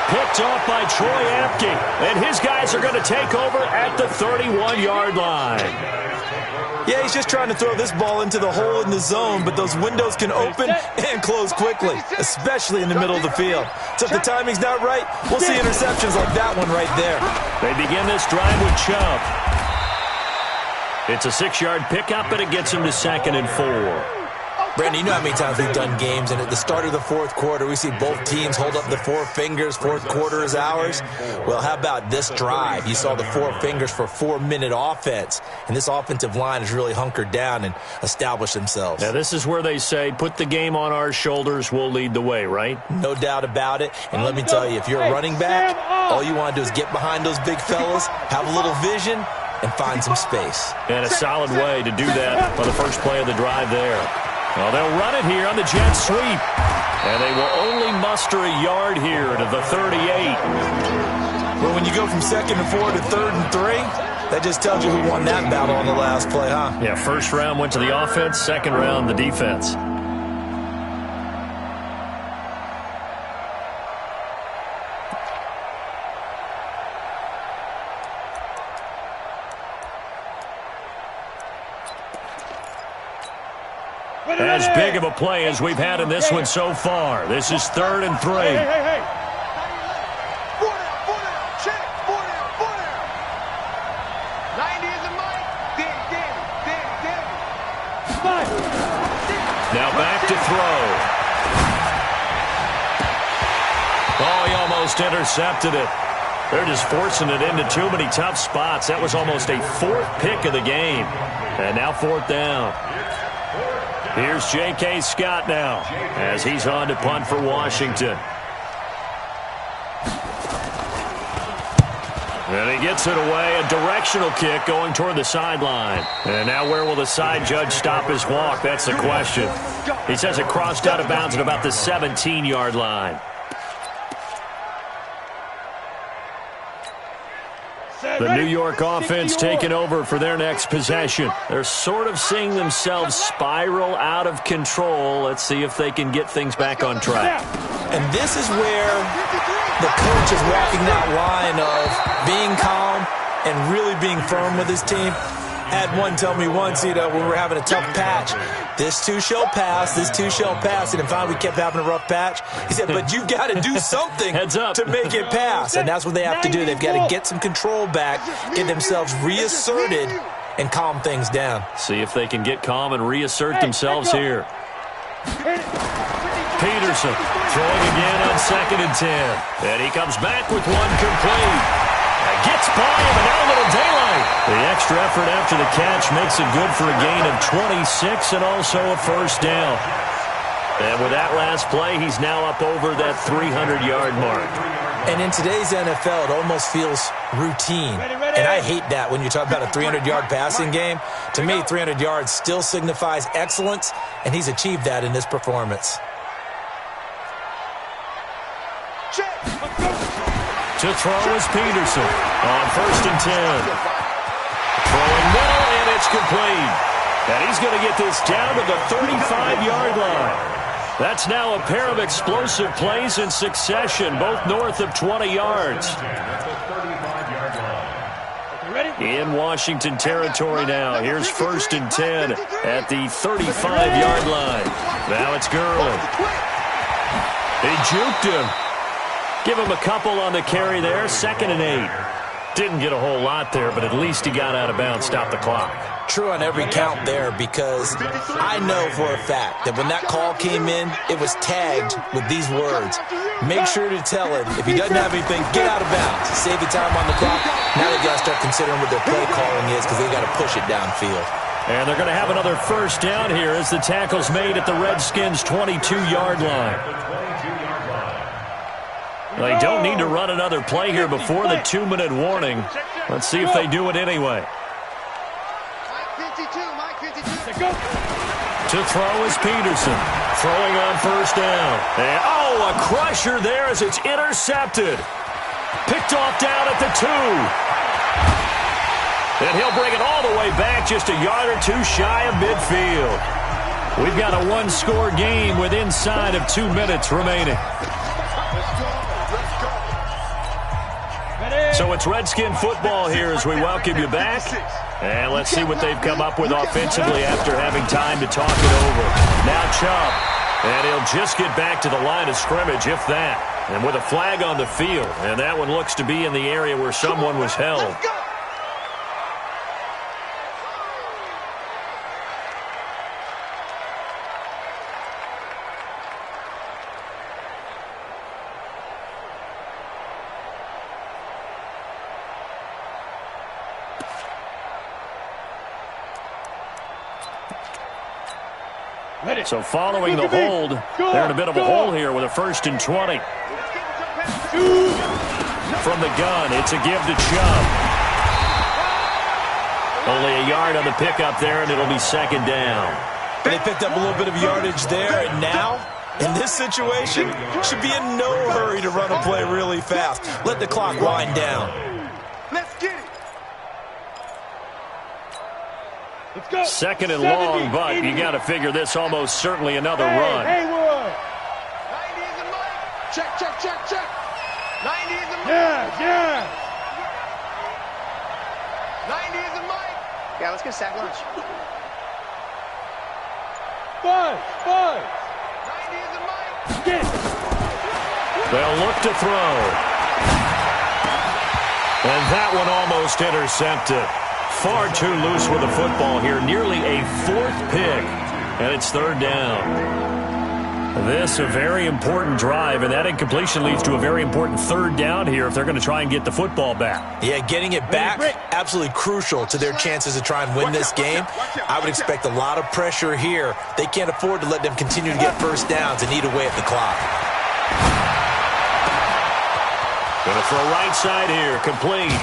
Picked off by Troy Apke. And his guys are going to take over at the 31-yard line. Yeah, he's just trying to throw this ball into the hole in the zone, but those windows can open and close quickly, especially in the middle of the field. So if the timing's not right, we'll see interceptions like that one right there. They begin this drive with Chubb. It's a 6-yard pickup, and it gets him to 2nd and 4. Brandon, you know how many times we've done games, and at the start of the fourth quarter, we see both teams hold up the four fingers, fourth quarter is ours. Well, how about this drive? You saw the four fingers for 4-minute offense, and this offensive line has really hunkered down and established themselves. Now, this is where they say, put the game on our shoulders, we'll lead the way, right? No doubt about it, and let me tell you, if you're a running back, all you want to do is get behind those big fellas, have a little vision, and find some space. And a solid way to do that on the first play of the drive there. Well, they'll run it here on the jet sweep. And they will only muster a yard here to the 38. Well, when you go from 2nd and 4 to 3rd and 3, that just tells you who won that battle on the last play, huh? Yeah, first round went to the offense, second round the defense. As big of a play as we've had in this one so far. This is 3rd and 3. Hey. 4 down. Check. 4 down. 90 is a mic. Dig. Now back to throw. Oh, he almost intercepted it. They're just forcing it into too many tough spots. That was almost a 4th pick of the game. And now 4th down. Here's J.K. Scott now as he's on to punt for Washington. And he gets it away, a directional kick going toward the sideline. And now where will the side judge stop his walk? That's the question. He says it crossed out of bounds at about the 17-yard line. The New York offense taking over for their next possession. They're sort of seeing themselves spiral out of control. Let's see if they can get things back on track. And this is where the coach is walking that line of being calm and really being firm with his team. Had one tell me once, when we were having a tough patch, this too shall pass, this too shall pass. And finally we kept having a rough patch. He said, but you've got to do something to make it pass. And that's what they have to do. They've got to get some control back, get themselves reasserted, and calm things down. See if they can get calm and reassert themselves here. Peterson throwing again on 2nd and 10. And he comes back with one complete. Gets by him, and now a little daylight. The extra effort after the catch makes it good for a gain of 26 and also a first down. And with that last play, he's now up over that 300-yard mark. And in today's NFL, it almost feels routine. And I hate that when you talk about a 300-yard passing game. To me, 300 yards still signifies excellence, and he's achieved that in this performance. To throw is Peterson on 1st and 10. Throwing well, and it's complete. And he's going to get this down to the 35-yard line. That's now a pair of explosive plays in succession, both north of 20 yards. In Washington territory now. Here's 1st and 10 at the 35-yard line. Now it's Gurley. He juked him. Give him a couple on the carry there. 2nd and 8. Didn't get a whole lot there, but at least he got out of bounds, stopped the clock. True on every count there, because I know for a fact that when that call came in, it was tagged with these words. Make sure to tell him, if he doesn't have anything, get out of bounds. Save the time on the clock. Now they got to start considering what their play calling is, because they got to push it downfield. And they're going to have another first down here as the tackle's made at the Redskins' 22-yard line. They don't need to run another play here before the 2-minute warning. Let's see if they do it anyway. To throw is Peterson. Throwing on 1st down. And, a crusher there as it's intercepted. Picked off down at the 2. And he'll bring it all the way back just a yard or two shy of midfield. We've got a one-score game with inside of 2 minutes remaining. So it's Redskin football here as we welcome you back. And let's see what they've come up with offensively after having time to talk it over. Now Chubb. And he'll just get back to the line of scrimmage, if that. And with a flag on the field. And that one looks to be in the area where someone was held. So following the hold, they're in a bit of a hole here with a 1st and 20. From the gun, it's a give to Chubb. Only a yard on the pickup there, and it'll be 2nd down. They picked up a little bit of yardage there, and now, in this situation, should be in no hurry to run a play really fast. Let the clock wind down. Let's get it. Let's go. 2nd and long, but you got to figure this almost certainly another run. Hayward. 90 is the mic. Check, check, check, check. 90 is the mic. Yeah. 90 is the mic. Yeah, let's get a sack lunch. Buzz. 90 is the mic. Get it. They'll look to throw. And that one almost intercepted. Far too loose with the football here. Nearly a 4th pick. And it's 3rd down. This a very important drive, and that incompletion leads to a very important 3rd down here if they're going to try and get the football back. Yeah, getting it back, absolutely crucial to their chances to try and win this game. I would expect a lot of pressure here. They can't afford to let them continue to get 1st downs and eat away at the clock. Going to throw right side here, complete.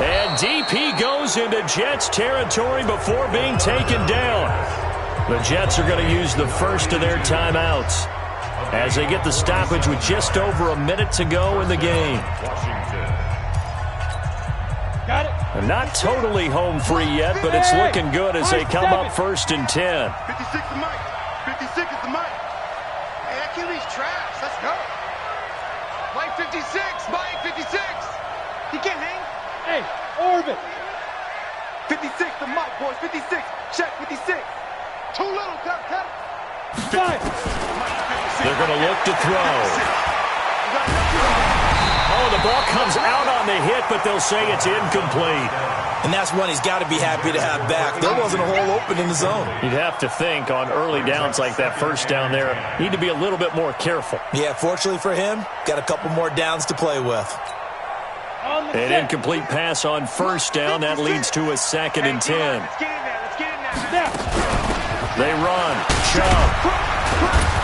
And DP goes into Jets territory before being taken down. The Jets are going to use the first of their timeouts as they get the stoppage with just over a minute to go in the game. Got it. They're not totally home free yet, but it's looking good as they come up 1st and 10. 56 is the mic. 56 is the mic. Hey, that QB's trash. Let's go. Mike 56. Mike 56. He can't hang. Hey, orbit. 56 the mic, boys. 56. Check 56. Too little. Cut it. 5. They're going to look to throw. Oh, the ball comes out on the hit, but they'll say it's incomplete. And that's one he's got to be happy to have back. There wasn't a hole open in the zone. You'd have to think on early downs like that 1st down there, need to be a little bit more careful. Yeah, fortunately for him, got a couple more downs to play with. An incomplete pass on 1st down. That leads to a 2nd and 10. Let's get in there. Let's get in there. They run. Chubb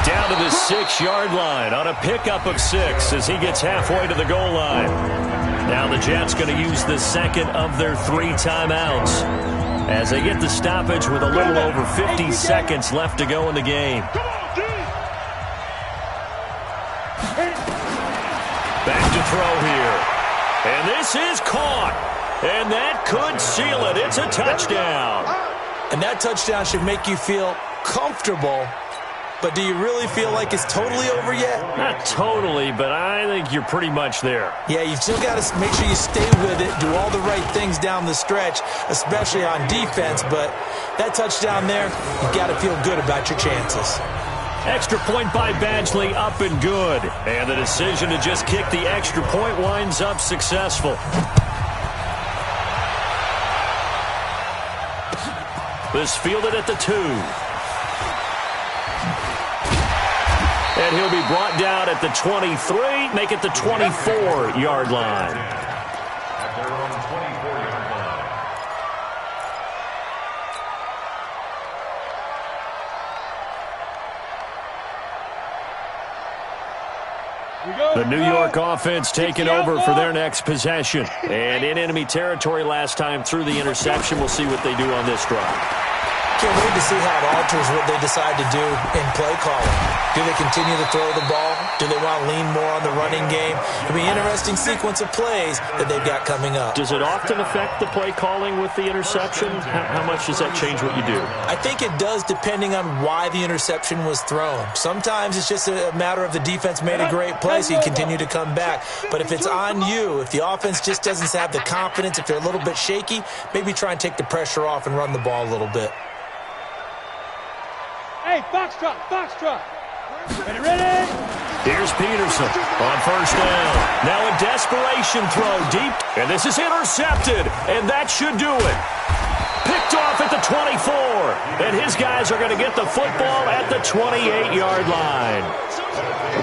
down to the 6-yard line on a pickup of 6 as he gets halfway to the goal line. Now the Jets going to use the 2nd of their 3 timeouts as they get the stoppage with a little over 50 seconds left to go in the game. Back to throw here. And this is caught. And that could seal it. It's a touchdown. And that touchdown should make you feel comfortable. But do you really feel like it's totally over yet? Not totally, but I think you're pretty much there. Yeah, you've still got to make sure you stay with it, do all the right things down the stretch, especially on defense. But that touchdown there, you've got to feel good about your chances. Extra point by Badgley, up and good. And the decision to just kick the extra point winds up successful. This fielded at the 2. And he'll be brought down at the 23, make it the 24-yard line. At their own 24-yard line. The New York offense taking over for their next possession. And in enemy territory last time through the interception. We'll see what they do on this drive. Can't wait to see how it alters what they decide to do in play calling. Do they continue to throw the ball? Do they want to lean more on the running game? It'll be an interesting sequence of plays that they've got coming up. Does it often affect the play calling with the interception? How much does that change what you do? I think it does depending on why the interception was thrown. Sometimes it's just a matter of the defense made a great play, so you continue to come back. But if it's on you, if the offense just doesn't have the confidence, if they're a little bit shaky, maybe try and take the pressure off and run the ball a little bit. Hey, foxtrot. Ready? Here's Peterson on 1st down. Now a desperation throw deep. And this is intercepted. And that should do it. Picked off at the 24. And his guys are going to get the football at the 28-yard line.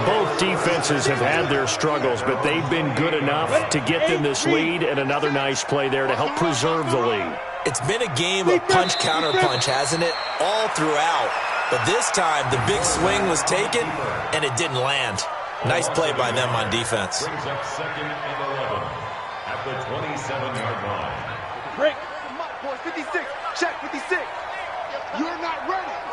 Both defenses have had their struggles, but they've been good enough to get them this lead. And another nice play there to help preserve the lead. It's been a game of punch-counter-punch, hasn't it? All throughout. But this time, the big swing was taken, and it didn't land. Nice play by them on defense. Brings up 2nd and 11 at the 27-yard line. Break. Boys, 56. Check, 56. You're not ready.